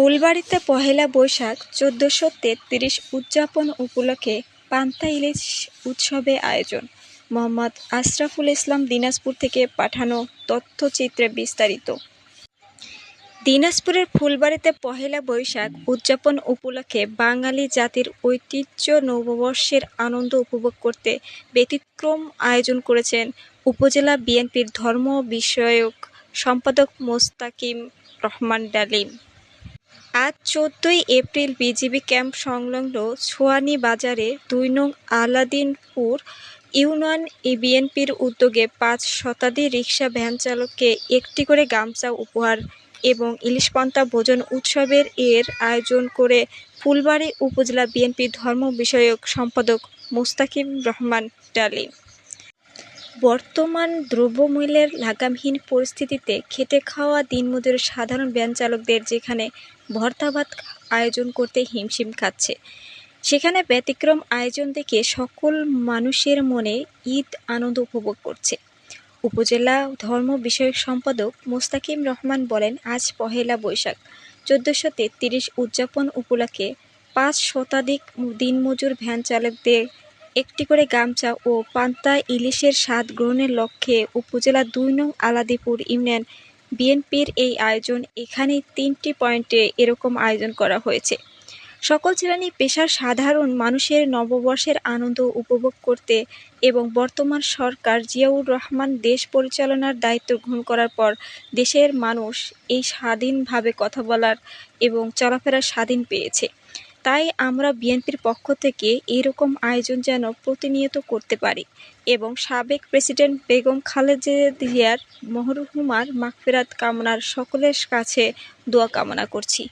ফুলবাড়ীতে পহেলা বৈশাখ ১৪৩৩ উদযাপন উপলক্ষে পান্তা ইলিশ উৎসবে আয়োজন। মোহাম্মদ আশরাফুল ইসলাম, দিনাজপুর থেকে পাঠানো তথ্যচিত্রে বিস্তারিত। দিনাজপুরের ফুলবাড়ীতে পহেলা বৈশাখ উদযাপন উপলক্ষে বাঙালি জাতির ঐতিহ্য নববর্ষের আনন্দ উপভোগ করতে ব্যতিক্রম আয়োজন করেছেন উপজেলা বিএনপির ধর্ম বিষয়ক সম্পাদক মোস্তাকিম রহমান ডালিম। আজ ১৪ এপ্রিল বিজিবি ক্যাম্প সংলগ্ন ছোয়ানী বাজারে ২ নং আলাদিনপুর ইউনিয়ন বিএনপির উদ্যোগে ৫ শতাধিক রিকশা ভ্যান চালককে একটি করে গামছা উপহার এবং ইলিশ পান্তা ভোজন উৎসবের আয়োজন করে ফুলবাড়ী উপজেলা বিএনপির ধর্ম বিষয়ক সম্পাদক মোস্তাকিম রহমান ডালিম। বর্তমান দ্রব্যমূল্যের লাগামহীন পরিস্থিতিতে খেটে খাওয়া দিনমজুর সাধারণ ভ্যান চালকদের যেখানে ভর্তা ভাত আয়োজন করতে হিমশিম খাচ্ছে, সেখানে ব্যতিক্রম আয়োজন দেখে সকল মানুষের মনে ঈদ আনন্দ উপভোগ করছে। উপজেলা ধর্ম বিষয়ক সম্পাদক মোস্তাকিম রহমান বলেন, আজ পহেলা বৈশাখ ১৪৩৩ উদযাপন উপলক্ষে ৫ শতাধিক দিনমজুর ভ্যান চালকদের একটি করে গামছা ও পান্তা ইলিশের স্বাদ গ্রহণের লক্ষ্যে উপজেলা ২ নং আলাদিপুর ইউনিয়ন বিএনপির এই আয়োজন। এখানে ৩টি পয়েন্টে এরকম আয়োজন করা হয়েছে। সকল শ্রেণী পেশার সাধারণ মানুষের নববর্ষের আনন্দ উপভোগ করতে এবং বর্তমান সরকার জিয়াউর রহমান দেশ পরিচালনার দায়িত্ব গ্রহণ করার পর দেশের মানুষ এই স্বাধীনভাবে কথা বলার এবং চলাফেরার স্বাধীন পেয়েছে। তাই আমরা বিএনপির পক্ষ থেকে এরকম আয়োজন যেন প্রতিনিয়ত করতে পারি এবং সাবেক প্রেসিডেন্ট বেগম খালেদা জিয়ার মরহুমার মাগফিরাত কামনার সকলের কাছে দোয়া কামনা করছি।